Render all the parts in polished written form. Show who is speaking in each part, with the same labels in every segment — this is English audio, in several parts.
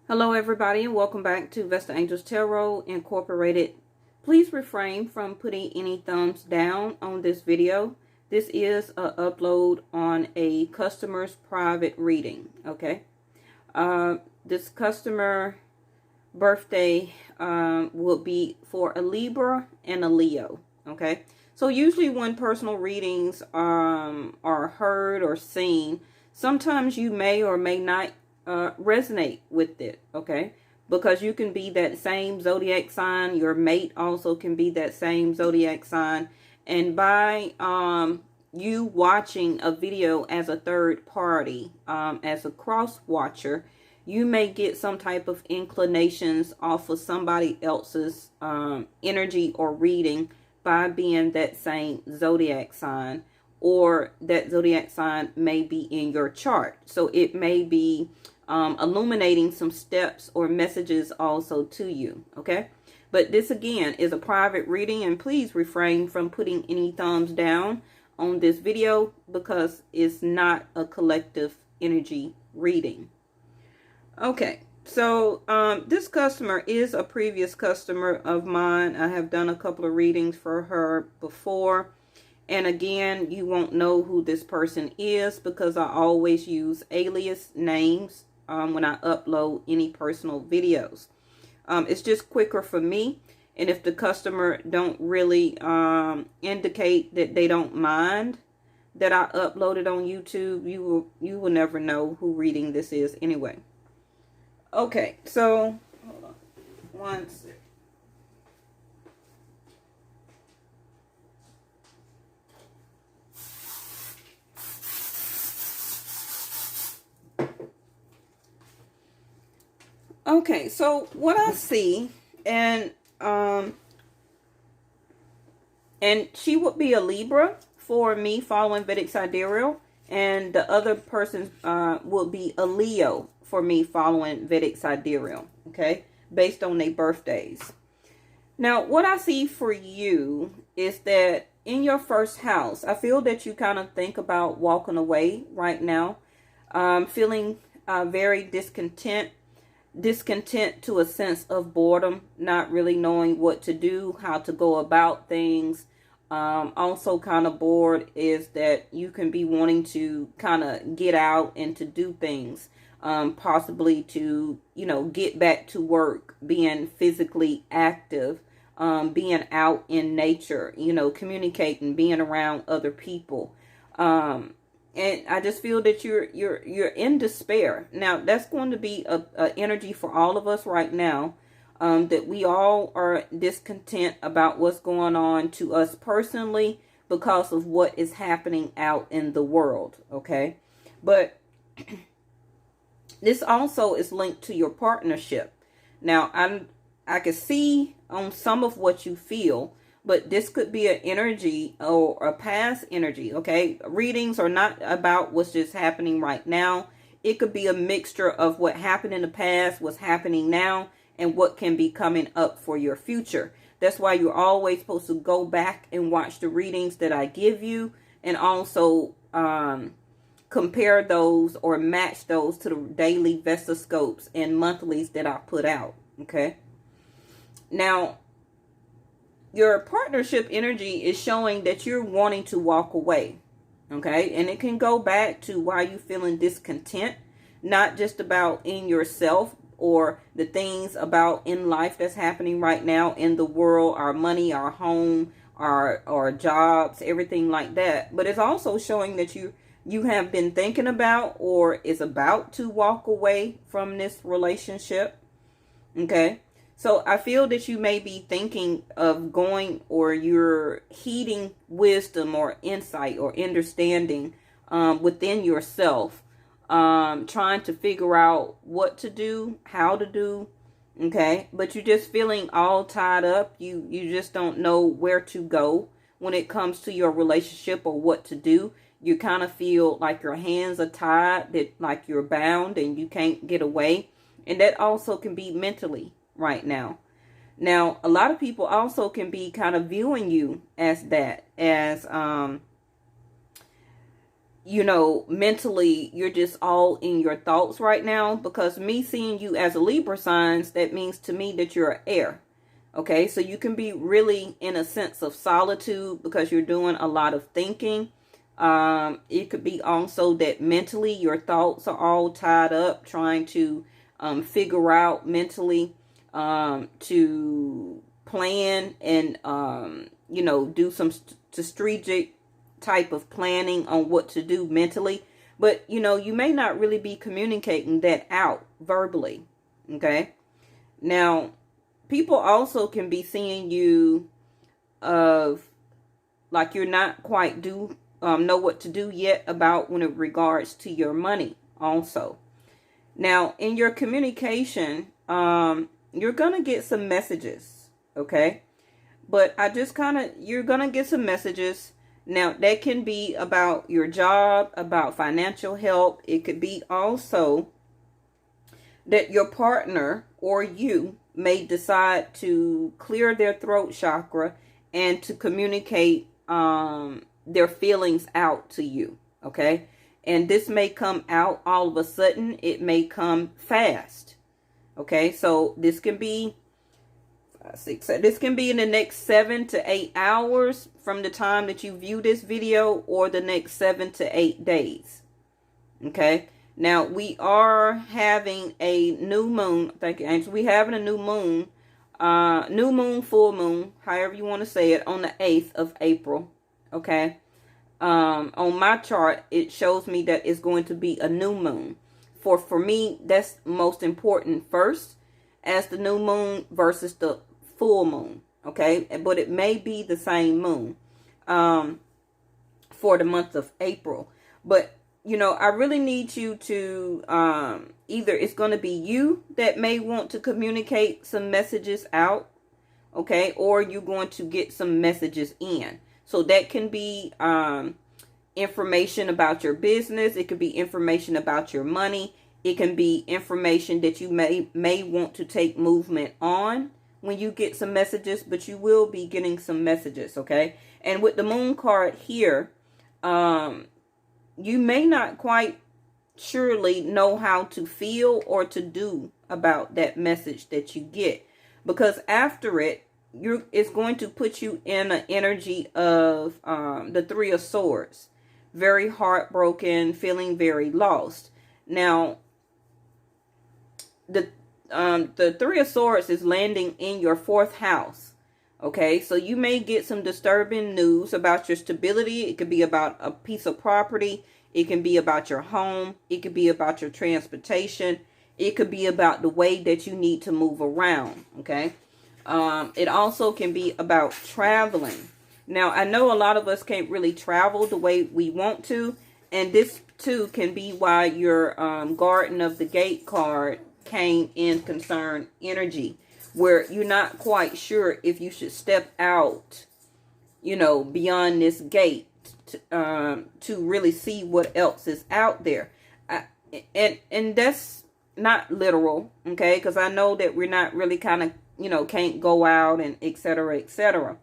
Speaker 1: Hello everybody and welcome back to Vesta Angels Tarot Incorporated. Please refrain from putting any thumbs down on this video. This is an upload on a customer's private reading, okay? This customer birthday will be for a Libra and a Leo, okay? So usually when personal readings are heard or seen, sometimes you may or may not resonate with it, okay? Because you can be that same zodiac sign. Your mate also can be that same zodiac sign. And by you watching a video as a third party, as a cross watcher, you may get some type of inclinations off of somebody else's energy or reading by being that same zodiac sign, or that zodiac sign may be in your chart. So it may be illuminating some steps or messages also to you, okay? But this again is a private reading, and please refrain from putting any thumbs down on this video because it's not a collective energy reading. Okay, so this customer is a previous customer of mine. I have done a couple of readings for her before. And again, you won't know who this person is because I always use alias names when I upload any personal videos. It's just quicker for me. And if the customer don't really indicate that they don't mind that I upload it on YouTube, you will never know who reading this is anyway. Okay, so hold on one second. Okay, so what I see, and she would be a Libra for me following Vedic Sidereal, and the other person would be a Leo for me following Vedic Sidereal, okay, based on their birthdays. Now, what I see for you is that in your first house, I feel that you kind of think about walking away right now, feeling very discontent to a sense of boredom, not really knowing what to do, how to go about things. Also kind of bored is that you can be wanting to kind of get out and to do things, possibly to, get back to work, being physically active, being out in nature, communicating, being around other people. And I just feel that you're in despair. Now, that's going to be a energy for all of us right now, that we all are discontent about what's going on to us personally because of what is happening out in the world, okay? But this also is linked to your partnership. Now, I can see on some of what you feel, but this could be an energy or a past energy, okay? Readings are not about what's just happening right now. It could be a mixture of what happened in the past, what's happening now, and what can be coming up for your future. That's why you're always supposed to go back and watch the readings that I give you, and also compare those or match those to the daily Vestascopes and monthlies that I put out, okay? Now, your partnership energy is showing that you're wanting to walk away, okay? And it can go back to why you're feeling discontent, not just about in yourself or the things about in life that's happening right now in the world, our money, our home, our jobs, everything like that. But it's also showing that you have been thinking about or is about to walk away from this relationship, okay? So I feel that you may be thinking of going, or you're heeding wisdom or insight or understanding within yourself, trying to figure out what to do, how to do, okay? But you're just feeling all tied up. You just don't know where to go when it comes to your relationship or what to do. You kind of feel like your hands are tied, that like you're bound and you can't get away. And that also can be mentally right now. Now, a lot of people also can be kind of viewing you as that, as you know, mentally, you're just all in your thoughts right now. Because me seeing you as a Libra signs, that means to me that you're an air. Okay, so you can be really in a sense of solitude because you're doing a lot of thinking. It could be also that mentally your thoughts are all tied up trying to figure out mentally to plan and, you know, do some strategic type of planning on what to do mentally. But, you know, you may not really be communicating that out verbally. Okay. Now, people also can be seeing you of like you're not quite know what to do yet about when it regards to your money also. Now, in your communication, you're going to get some messages. Okay. But you're going to get some messages. Now, that can be about your job, about financial help. It could be also that your partner or you may decide to clear their throat chakra and to communicate their feelings out to you. Okay. And this may come out all of a sudden. It may come fast. Okay. So this can be this can be in the next 7 to 8 hours from the time that you view this video, or the next 7 to 8 days. Okay. Now we are having a new moon. Thank you, Angel. We're having a new moon, full moon, however you want to say it, on the 8th of April. Okay. On my chart, it shows me that it's going to be a new moon. For me, that's most important first, as the new moon versus the full moon. Okay. But it may be the same moon for the month of April. But, you know, I really need you to either it's going to be you that may want to communicate some messages out. Okay. Or you're going to get some messages in. So that can be information about your business. It could be information about your money. It can be information that you may want to take movement on when you get some messages, but you will be getting some messages. Okay. And with the moon card here, you may not quite surely know how to feel or to do about that message that you get, because after it, it's going to put you in an energy of the Three of Swords, very heartbroken, feeling very lost. Now, the Three of Swords is landing in your 4th house. Okay, so you may get some disturbing news about your stability. It could be about a piece of property. It can be about your home. It could be about your transportation. It could be about the way that you need to move around. Okay. It also can be about traveling. Now, I know a lot of us can't really travel the way we want to. And this too can be why your Garden of the Gate card came in concern energy, where you're not quite sure if you should step out, you know, beyond this gate to really see what else is out there. And that's not literal, okay? Because I know that we're not really kind of, you know, can't go out and etc., etc.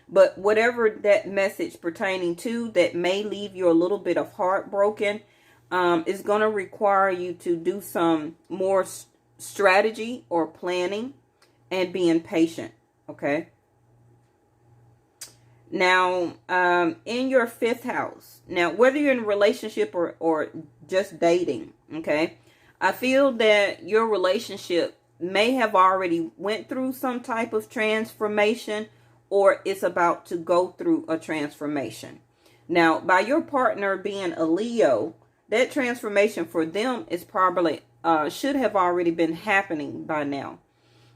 Speaker 1: But whatever that message pertaining to that may leave you a little bit of heartbroken is going to require you to do some more strategy or planning and being patient. Okay. Now, in your 5th house, now, whether you're in a relationship or just dating, okay, I feel that your relationship may have already went through some type of transformation, or it's about to go through a transformation. Now, by your partner being a Leo, that transformation for them is probably should have already been happening by now.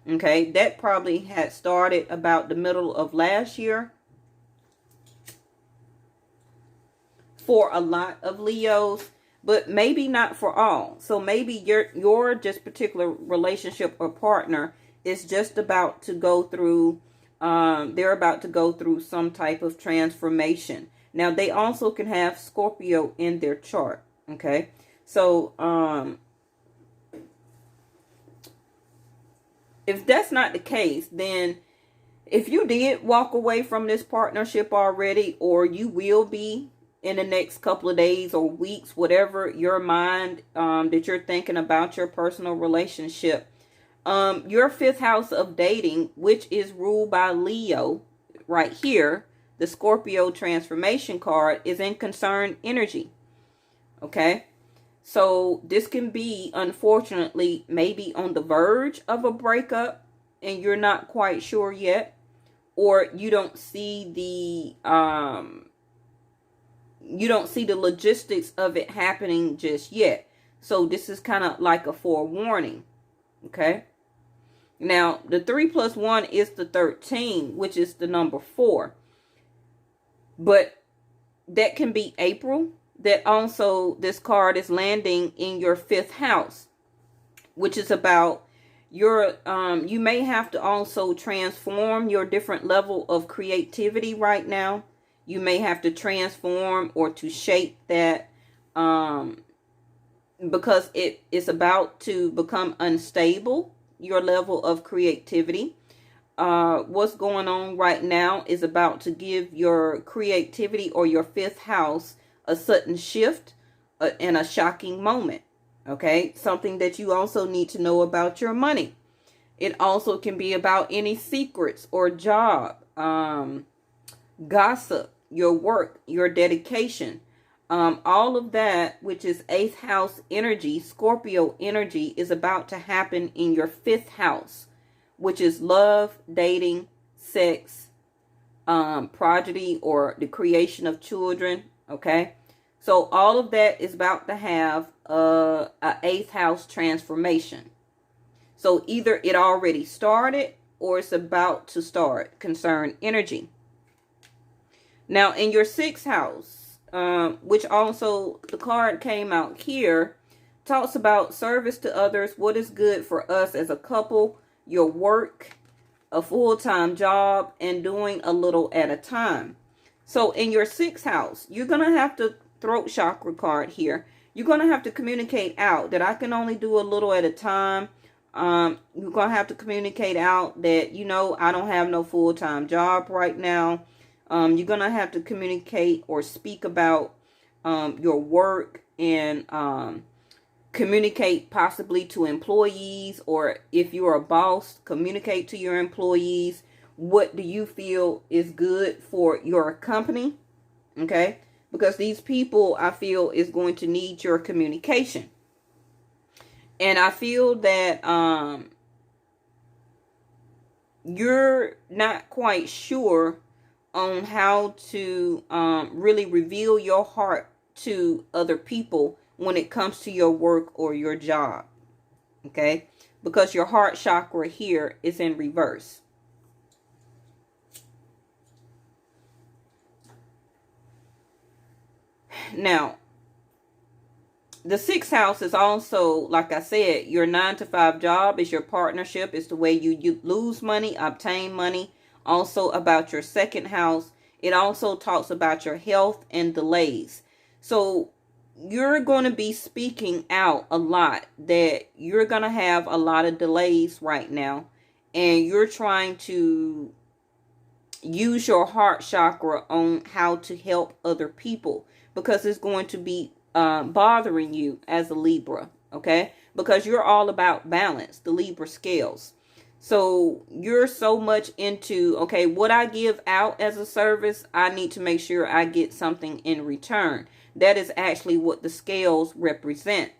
Speaker 1: Okay, that probably had started about the middle of last year for a lot of Leos, but maybe not for all. So maybe your just particular relationship or partner is just about to go through, they're about to go through some type of transformation. Now, they also can have Scorpio in their chart. Okay, so if that's not the case, then if you did walk away from this partnership already, or you will be in the next couple of days or weeks, whatever your mind that you're thinking about your personal relationship. Your fifth house of dating, which is ruled by Leo right here, the Scorpio transformation card, is in concerned energy. Okay. So this can be, unfortunately, maybe on the verge of a breakup and you're not quite sure yet, or you don't see the logistics of it happening just yet. So this is kind of like a forewarning. Okay. Now, the 3 plus 1 is the 13, which is the number 4. But that can be April. That also, this card is landing in your 5th house, which is about your, you may have to also transform your different level of creativity right now. You may have to transform or to shape that, because it is about to become unstable, your level of creativity. What's going on right now is about to give your creativity or your 5th house a sudden shift and a shocking moment. Okay, something that you also need to know about your money. It also can be about any secrets or job, gossip, your work, your dedication. All of that, which is 8th house energy, Scorpio energy, is about to happen in your 5th house, which is love, dating, sex, progeny, or the creation of children. Okay, so all of that is about to have a 8th house transformation. So either it already started or it's about to start, concern energy. Now in your 6th house, which also the card came out here, talks about service to others, what is good for us as a couple, your work, a full-time job, and doing a little at a time. So in your 6th house, you're going to have to, throat chakra card here, you're going to have to communicate out that I can only do a little at a time. You're going to have to communicate out that, you know, I don't have no full-time job right now. You're going to have to communicate or speak about your work and communicate possibly to employees, or if you're a boss, communicate to your employees. What do you feel is good for your company? Okay, because these people, I feel, is going to need your communication. And I feel that you're not quite sure on how to really reveal your heart to other people when it comes to your work or your job. Okay, because your heart chakra here is in reverse. Now, the 6th house is also, like I said, your 9-to-5 job, is your partnership, is the way you lose money, obtain money. Also about your 2nd house, it also talks about your health and delays. So you're going to be speaking out a lot that you're going to have a lot of delays right now, and you're trying to use your heart chakra on how to help other people, because it's going to be bothering you as a Libra. Okay, because you're all about balance, the Libra scales. So you're so much into, okay, what I give out as a service, I need to make sure I get something in return. That is actually what the scales represent.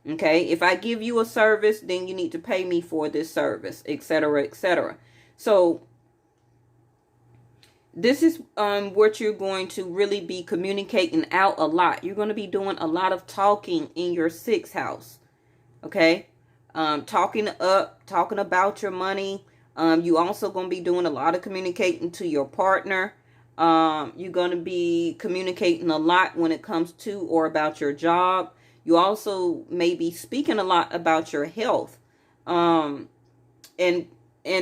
Speaker 1: Okay, if I give you a service, then you need to pay me for this service, etc., etc. So this is what you're going to really be communicating out a lot. You're going to be doing a lot of talking in your 6th house. Okay, talking about your money. You also going to be doing a lot of communicating to your partner. You're going to be communicating a lot when it comes to or about your job. You also may be speaking a lot about your health. And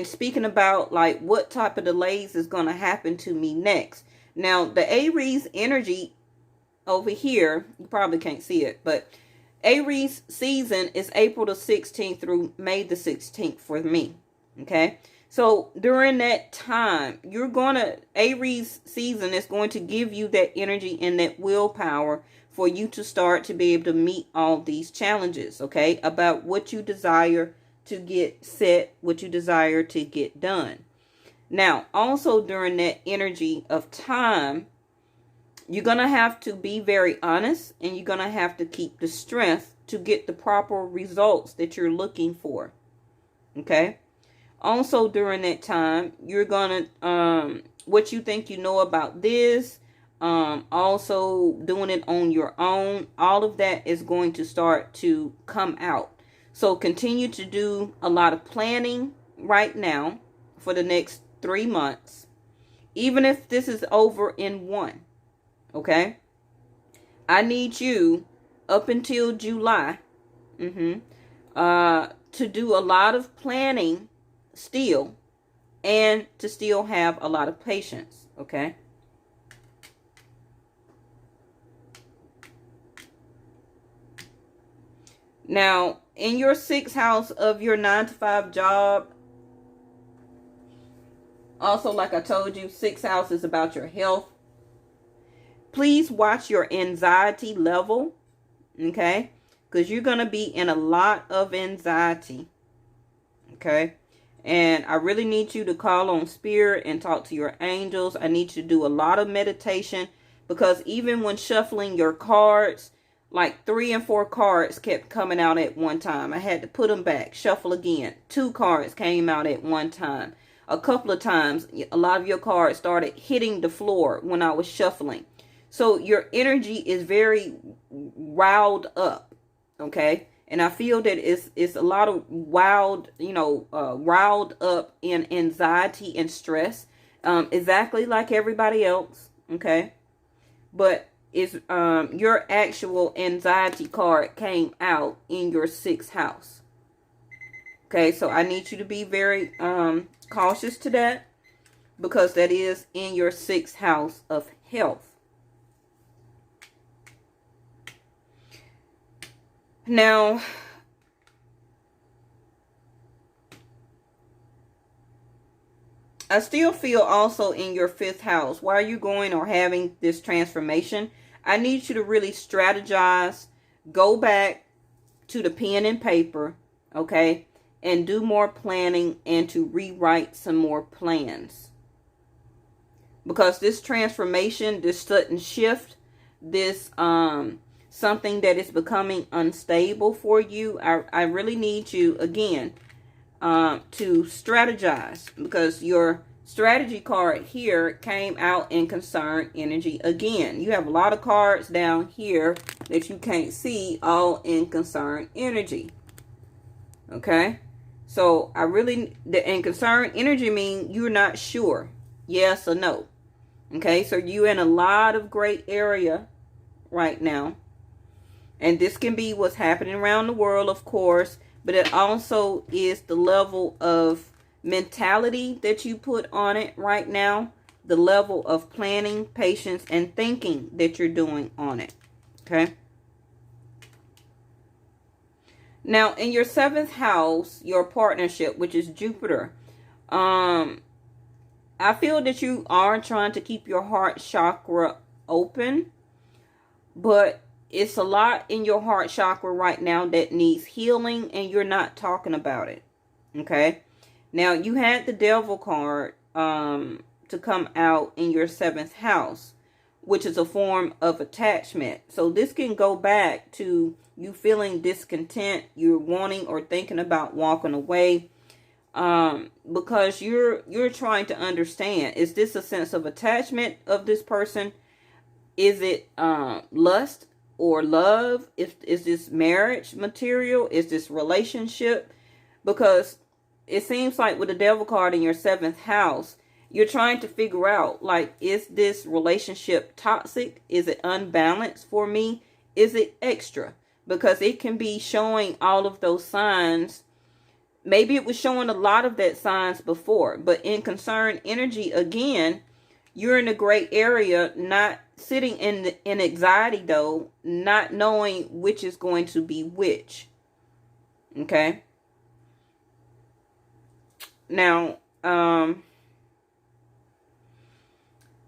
Speaker 1: speaking about like what type of delays is going to happen to me next. Now, the Aries energy over here, you probably can't see it, but Aries season is April the 16th through May the 16th for me. Okay, So during that time, Aries season is going to give you that energy and that willpower for you to start to be able to meet all these challenges, okay? About what you desire to get set, what you desire to get done. Now, also during that energy of time, you're going to have to be very honest, and you're going to have to keep the strength to get the proper results that you're looking for. Okay? Also during that time, you're going to, what you think you know about this, also doing it on your own, all of that is going to start to come out. So continue to do a lot of planning right now for the next 3 months, even if this is over in one. Okay, I need you up until July to do a lot of planning still, and to still have a lot of patience. Okay. Now, in your 6th house of your 9-to-5 job, also, like I told you, 6th house is about your health. Please watch your anxiety level, okay? Because you're going to be in a lot of anxiety, okay? And I really need you to call on spirit and talk to your angels. I need you to do a lot of meditation, because even when shuffling your cards, like 3 and 4 cards kept coming out at one time. I had to put them back, shuffle again. 2 cards came out at one time. A couple of times, a lot of your cards started hitting the floor when I was shuffling. So your energy is very riled up, okay? And I feel that it's a lot of riled up in anxiety and stress, exactly like everybody else, okay? But it's your actual anxiety card came out in your 6th house, okay? So I need you to be very cautious to that, because that is in your 6th house of health. Now, I still feel also in your 5th house, while you're going or having this transformation, I need you to really strategize, go back to the pen and paper, okay, and do more planning and to rewrite some more plans. Because this transformation, this sudden shift, this something that is becoming unstable for you, I really need you again to strategize, because your strategy card here came out in concern energy again. You have a lot of cards down here that you can't see, all in concern energy. Okay, so in concern energy mean you're not sure, yes or no. Okay, so you're in a lot of gray area right now. And this can be what's happening around the world, of course, but it also is the level of mentality that you put on it right now, the level of planning, patience, and thinking that you're doing on it. Okay. Now, in your 7th house, your partnership, which is Jupiter, I feel that you are trying to keep your heart chakra open, but it's a lot in your heart chakra right now that needs healing, and you're not talking about it. Okay. Now, you had the Devil card to come out in your 7th house, which is a form of attachment. So this can go back to you feeling discontent, you're wanting or thinking about walking away, because you're trying to understand, is this a sense of attachment of this person? Is it lust or love? Is this marriage material? Is this relationship? Because it seems like with the Devil card in your 7th house, you're trying to figure out, like, is this relationship toxic? Is it unbalanced for me? Is it extra? Because it can be showing all of those signs. Maybe it was showing a lot of that signs before, but in concern energy, again, you're in a gray area, not sitting in anxiety though, not knowing which is going to be which. Okay. Now,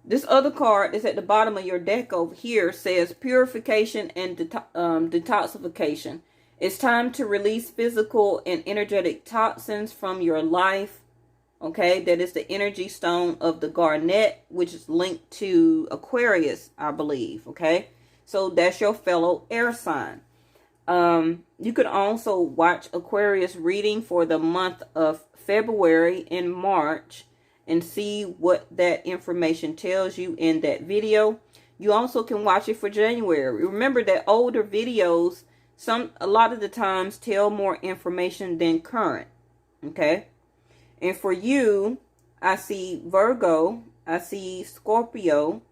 Speaker 1: This other card is at the bottom of your deck over here says purification and detoxification. It's time to release physical and energetic toxins from your life. Okay, that is the energy stone of the garnet, which is linked to Aquarius, I believe. Okay, so that's your fellow air sign. You could also watch Aquarius reading for the month of February and March and see what that information tells you in that video. You also can watch it for January. Remember that older videos, a lot of the times tell more information than current. Okay. And for you, I see Virgo, I see Scorpio,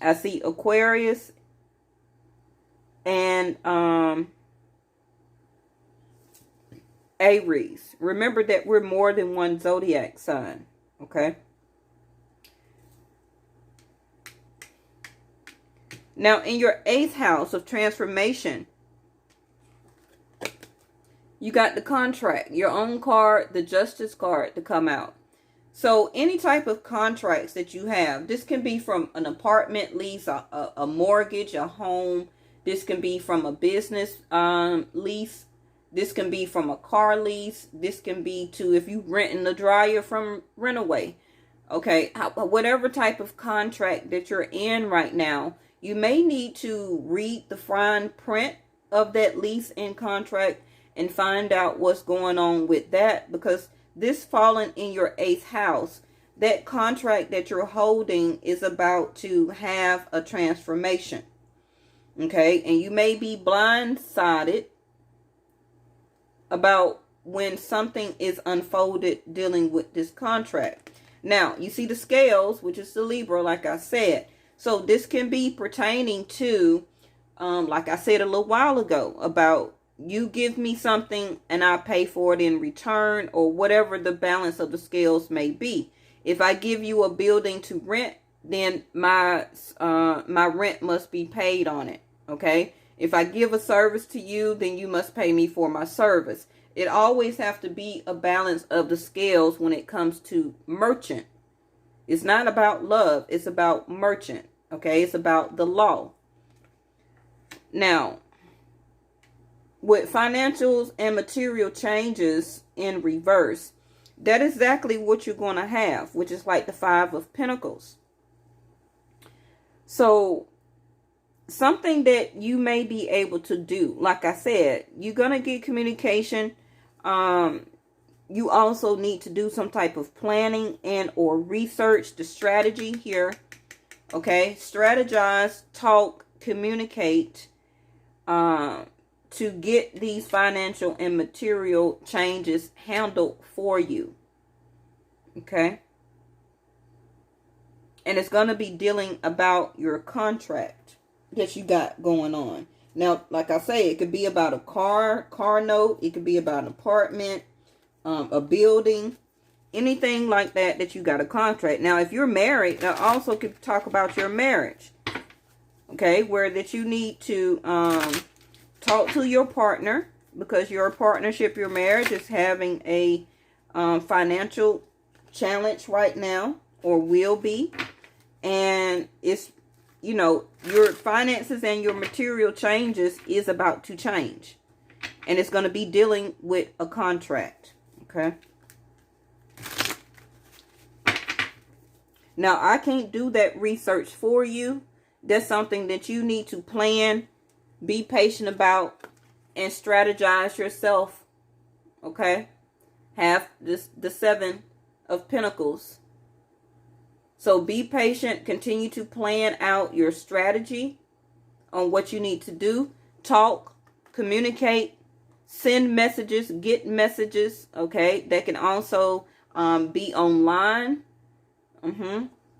Speaker 1: I see Aquarius, and Aries. Remember that we're more than one zodiac sign, okay? Now, in your 8th house of transformation, you got the contract, your own card, the justice card to come out. So any type of contracts that you have, this can be from an apartment lease, a mortgage, a home. This can be from a business lease. This can be from a car lease. This can be to if you renting the dryer from Rentaway. Okay, whatever type of contract that you're in right now, you may need to read the fine print of that lease and contract and find out what's going on with that, because this falling in your 8th house, that contract that you're holding is about to have a transformation. Okay, and you may be blindsided about when something is unfolded dealing with this contract. Now, you see the scales, which is the Libra, like I said. So this can be pertaining to, like I said a little while ago, about you give me something and I pay for it in return, or whatever the balance of the scales may be. If I give you a building to rent, then my rent must be paid on it. Okay. If I give a service to you, then you must pay me for my service. It always have to be a balance of the scales when it comes to merchant. It's not about love. It's about merchant. Okay. It's about the law. Now, with financials and material changes in reverse, that is exactly what you're going to have, which is like the 5 of Pentacles. So something that you may be able to do, like I said, you're going to get communication. You also need to do some type of planning and or research the strategy here. Okay, strategize, talk, communicate, to get these financial and material changes handled for you. Okay. And it's going to be dealing about your contract that you got going on. Now, like I say, it could be about a car note. It could be about an apartment, a building, anything like that you got a contract. Now, if you're married, I also could talk about your marriage. Okay. Where that you need to, talk to your partner, because your partnership, your marriage is having a financial challenge right now, or will be. And it's, you know, your finances and your material changes is about to change. And it's going to be dealing with a contract. Okay. Now, I can't do that research for you. That's something that you need to plan, be patient about, and strategize yourself. Okay. Have this, the 7 of Pentacles. So be patient. Continue to plan out your strategy on what you need to do. Talk, communicate, send messages, get messages. Okay. That can also be online.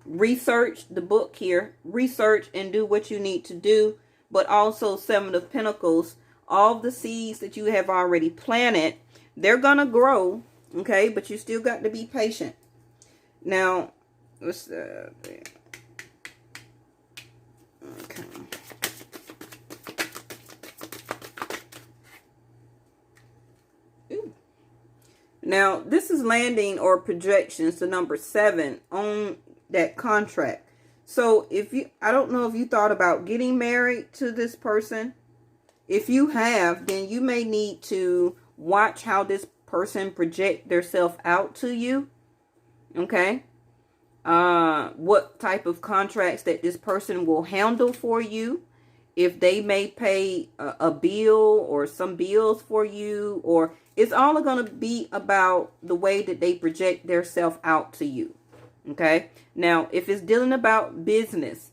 Speaker 1: Research the book here. Research and do what you need to do. But also 7 of Pentacles, all the seeds that you have already planted, they're going to grow, okay? But you still got to be patient. Now, what's that? Okay. Ooh. Now, this is landing or projections, the number 7 on that contract. So I don't know if you thought about getting married to this person. If you have, then you may need to watch how this person project themselves out to you. Okay. What type of contracts that this person will handle for you. If they may pay a bill or some bills for you, or it's all going to be about the way that they project themselves out to you. Okay. Now, if it's dealing about business,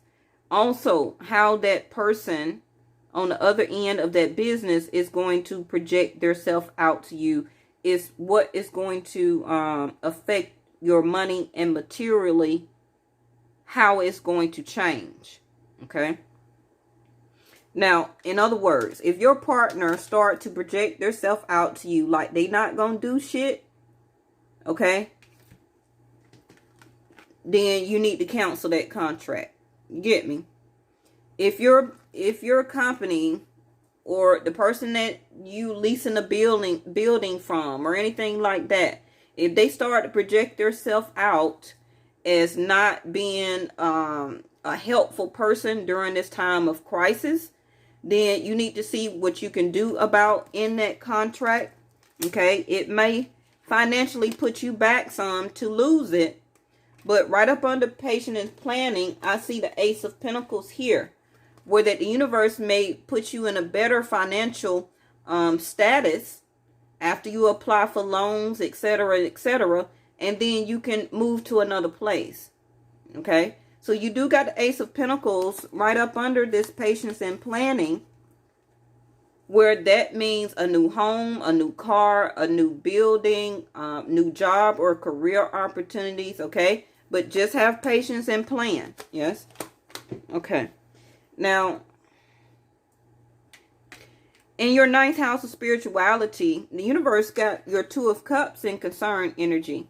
Speaker 1: also how that person on the other end of that business is going to project themselves out to you is what is going to affect your money and materially how it's going to change. Okay. Now, in other words, if your partner start to project themselves out to you like they not gonna do shit, okay, then you need to cancel that contract. You get me? If your company or the person that you leasing a building from or anything like that, if they start to project themselves out as not being a helpful person during this time of crisis, then you need to see what you can do about in that contract. Okay, it may financially put you back some to lose it, but right up under patience and planning, I see the Ace of Pentacles here, where that the universe may put you in a better financial status after you apply for loans, etc., etc., and then you can move to another place. Okay. So you do got the Ace of Pentacles right up under this patience and planning, where that means a new home, a new car, a new building, new job or career opportunities. Okay. But just have patience and plan. Yes. Okay. Now, in your 9th house of spirituality, the universe got your 2 of Cups in concern energy.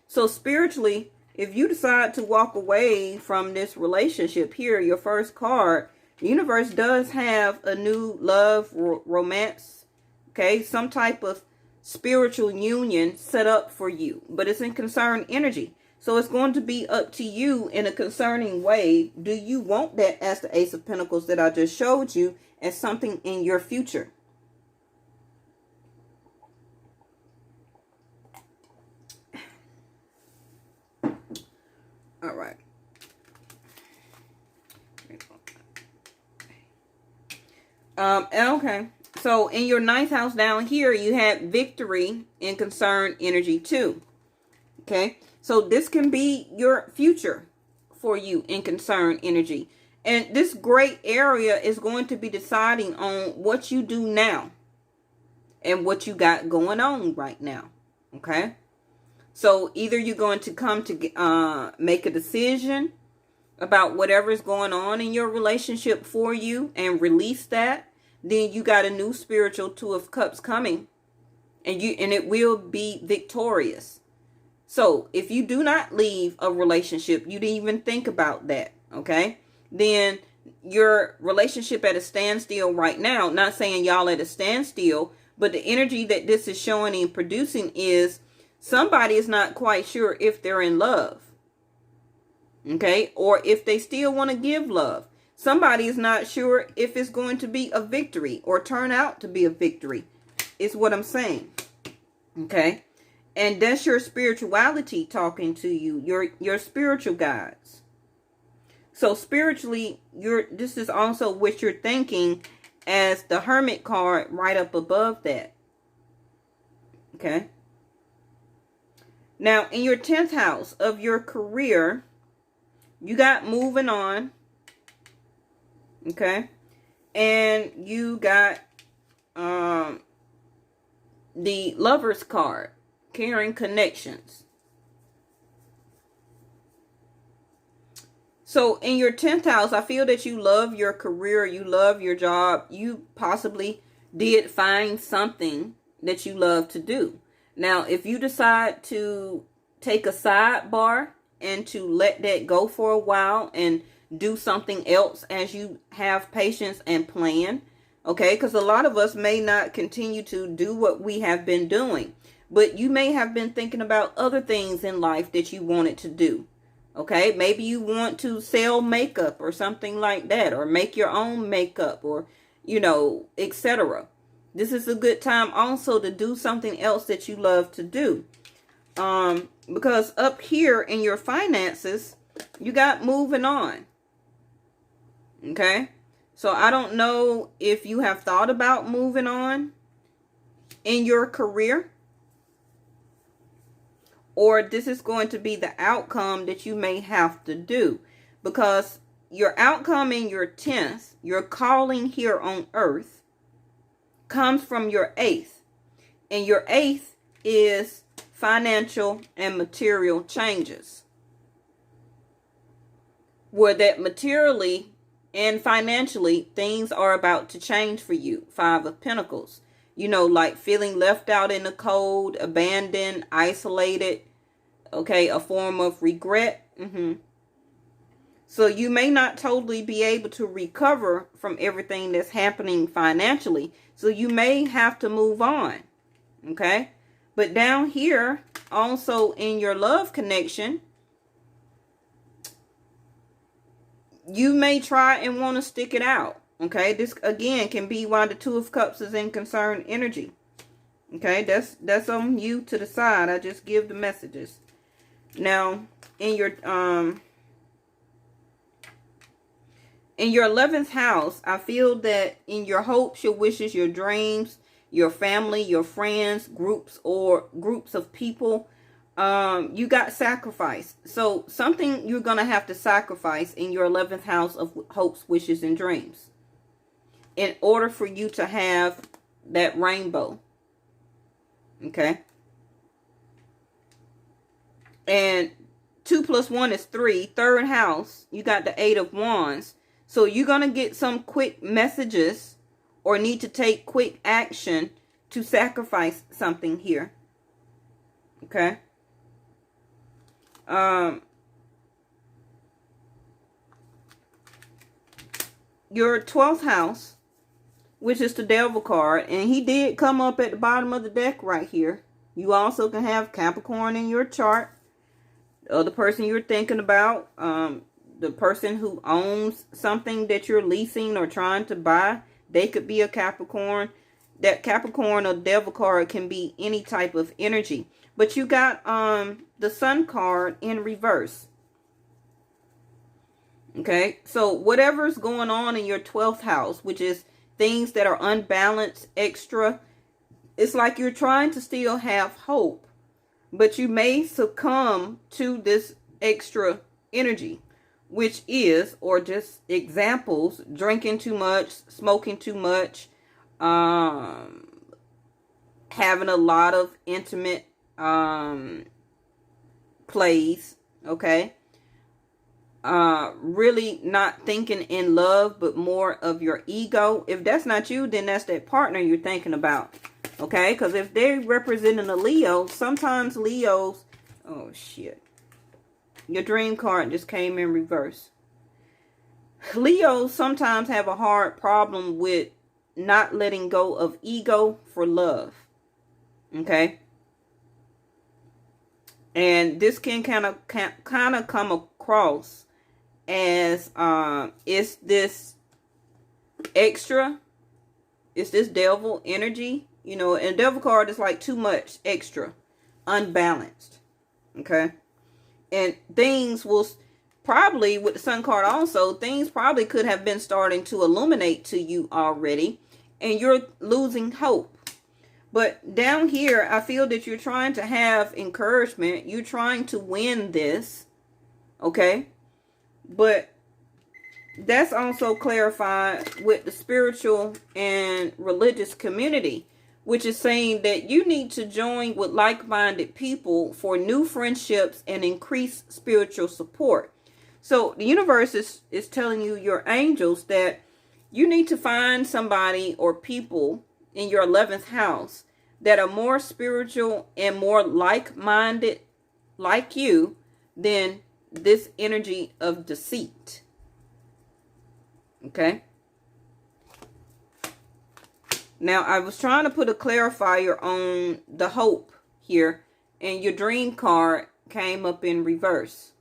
Speaker 1: So spiritually, if you decide to walk away from this relationship here, your first card, the universe does have a new love, romance, okay, some type of spiritual union set up for you, but it's in concern energy. So it's going to be up to you in a concerning way. Do you want that as the Ace of Pentacles that I just showed you as something in your future? All right. Okay. So in your 9th house down here, you have victory in concern energy too. Okay. So this can be your future for you in concern energy. And this great area is going to be deciding on what you do now and what you got going on right now. Okay. So either you're going to come to make a decision about whatever is going on in your relationship for you and release that. Then you got a new spiritual 2 of Cups coming, and it will be victorious. So if you do not leave a relationship, you didn't even think about that, okay? Then your relationship at a standstill right now, not saying y'all at a standstill, but the energy that this is showing and producing is somebody is not quite sure if they're in love, okay? Or if they still want to give love. Somebody is not sure if it's going to be a victory or turn out to be a victory, is what I'm saying, okay? And that's your spirituality talking to you, your spiritual guides. So spiritually, this is also what you're thinking as the Hermit card right up above that. Okay. Now, in your 10th house of your career, you got moving on. Okay. And you got the Lover's card. Caring connections. So in your 10th house, I feel that you love your career. You love your job. You possibly did find something that you love to do. Now, if you decide to take a sidebar and to let that go for a while and do something else as you have patience and plan, okay? Because a lot of us may not continue to do what we have been doing. But you may have been thinking about other things in life that you wanted to do. Okay, maybe you want to sell makeup or something like that, or make your own makeup, or, etc. This is a good time also to do something else that you love to do. Because up here in your finances, you got moving on. Okay, so I don't know if you have thought about moving on in your career, or this is going to be the outcome that you may have to do, because your outcome in your 10th, your calling here on earth, comes from your 8th. And your 8th is financial and material changes, where that materially and financially things are about to change for you. 5 of Pentacles. Like feeling left out in the cold, abandoned, isolated. Okay, a form of regret. So you may not totally be able to recover from everything that's happening financially. So you may have to move on. Okay. But down here, also in your love connection, you may try and want to stick it out. Okay. This again can be why the 2 of Cups is in concerned energy. Okay. That's on you to the side. I just give the messages. Now, in your 11th house, I feel that in your hopes, your wishes, your dreams, your family, your friends, groups of people, you got sacrifice. So something you're going to have to sacrifice in your 11th house of hopes, wishes, and dreams in order for you to have that rainbow. Okay. And 2 plus 1 is 3. 3rd house, you got the 8 of Wands. So you're going to get some quick messages or need to take quick action to sacrifice something here. Okay. Your 12th house, which is the Devil card, and he did come up at the bottom of the deck right here. You also can have Capricorn in your chart. The other person you're thinking about, the person who owns something that you're leasing or trying to buy, they could be a Capricorn. That Capricorn or Devil card can be any type of energy. But you got the Sun card in reverse. Okay, so whatever's going on in your 12th house, which is things that are unbalanced, extra, it's like you're trying to still have hope. But you may succumb to this extra energy, which is, or just examples, drinking too much, smoking too much, having a lot of intimate plays, okay? Really not thinking in love, but more of your ego. If that's not you, then that's that partner you're thinking about. Okay, because if they're representing a Leo, sometimes Leos... Oh, shit. Your dream card just came in reverse. Leos sometimes have a hard problem with not letting go of ego for love. Okay? And this can kind of come across as it's this extra. It's this devil energy. You know, and Devil card is like too much extra, unbalanced. Okay. And things will probably, with the Sun card also, things probably could have been starting to illuminate to you already. And you're losing hope. But down here, I feel that you're trying to have encouragement. You're trying to win this. Okay. But that's also clarified with the spiritual and religious community, which is saying that you need to join with like-minded people for new friendships and increased spiritual support. So the universe is telling you, your angels, that you need to find somebody or people in your 11th house that are more spiritual and more like-minded like you than this energy of deceit. Okay. Now, I was trying to put a clarifier on the hope here, and your dream card came up in reverse,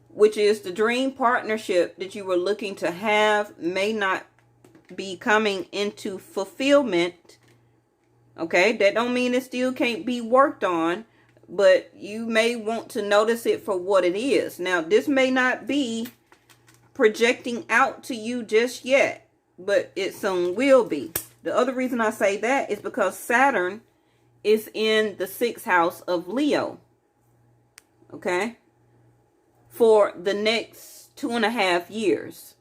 Speaker 1: which is the dream partnership that you were looking to have may not be coming into fulfillment. Okay, that don't mean it still can't be worked on, but you may want to notice it for what it is. Now, this may not be projecting out to you just yet, but it soon will be. The other reason I say that is because Saturn is in the 6th house of Leo. Okay, for the next 2.5 years.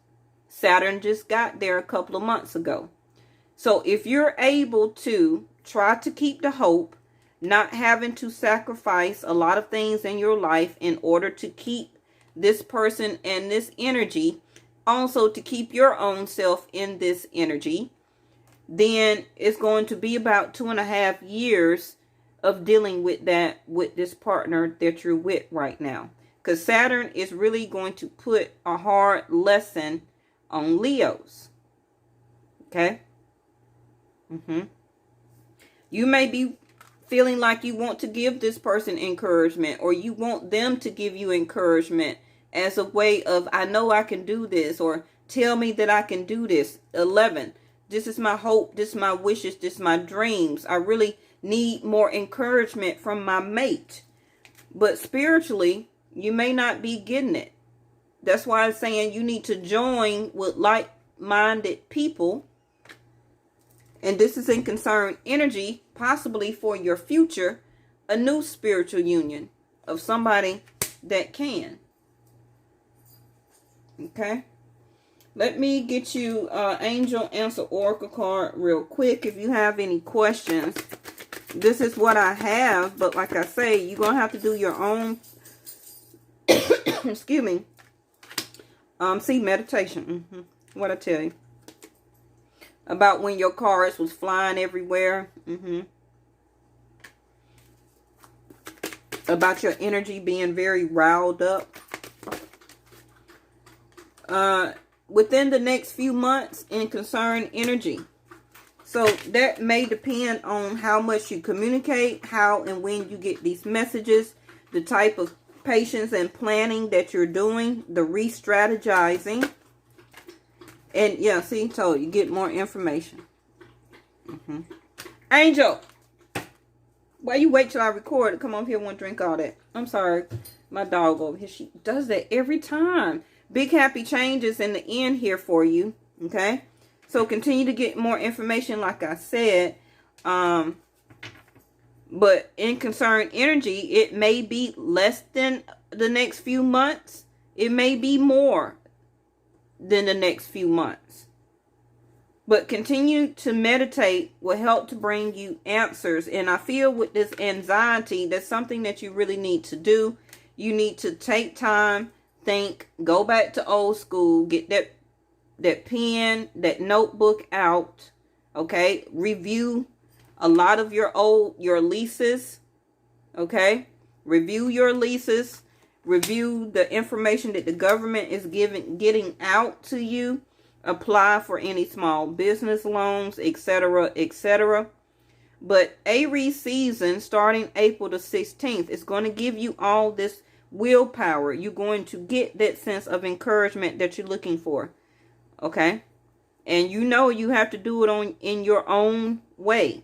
Speaker 1: Saturn just got there a couple of months ago. So if you're able to try to keep the hope, not having to sacrifice a lot of things in your life in order to keep this person and this energy, also to keep your own self in this energy, then it's going to be about 2.5 years of dealing with that with this partner that you're with right now. Because Saturn is really going to put a hard lesson on Leos. Okay? You may be feeling like you want to give this person encouragement, or you want them to give you encouragement as a way of, I know I can do this, or tell me that I can do this. 11. This is my hope. This is my wishes. This is my dreams. I really need more encouragement from my mate. But spiritually, you may not be getting it. That's why I'm saying you need to join with like-minded people. And this is in concern energy, possibly for your future, a new spiritual union of somebody that can. Okay. Let me get you Angel Answer Oracle card real quick. If you have any questions, this is what I have. But like I say, you're going to have to do your own, excuse me, meditation. What I tell you. About when your cards was flying everywhere. About your energy being very riled up. Within the next few months in concern energy. So that may depend on how much you communicate, how and when you get these messages, the type of patience and planning that you're doing, the re-strategizing. And yeah, see, told you, get more information. Angel, why you wait till I record to come over here and want to drink all that? I'm sorry, my dog over here, she does that every time. Big happy changes in the end here for you. Okay, so continue to get more information, like I said. But in concern energy, it may be less than the next few months. It may be more than the next few months. But continue to meditate will help to bring you answers. And I feel with this anxiety, that's something that you really need to do. You need to take time, think, go back to old school, get that pen, that notebook out. Okay, review a lot of your leases. Okay, review your leases. Review the information that the government is getting out to you. Apply for any small business loans, etc., etc. But Aries season starting April the 16th is going to give you all this willpower. You're going to get that sense of encouragement that you're looking for. Okay? And you know you have to do it in your own way.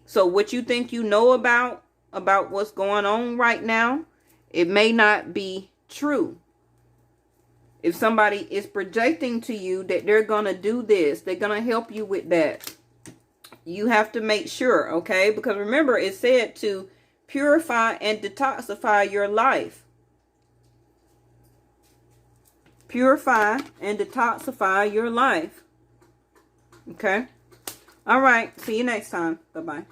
Speaker 1: So what you think you know about what's going on right now, it may not be true. If somebody is projecting to you that they're going to do this, they're going to help you with that, you have to make sure, okay? Because remember, it said to purify and detoxify your life. Purify and detoxify your life. Okay? All right. See you next time. Bye-bye.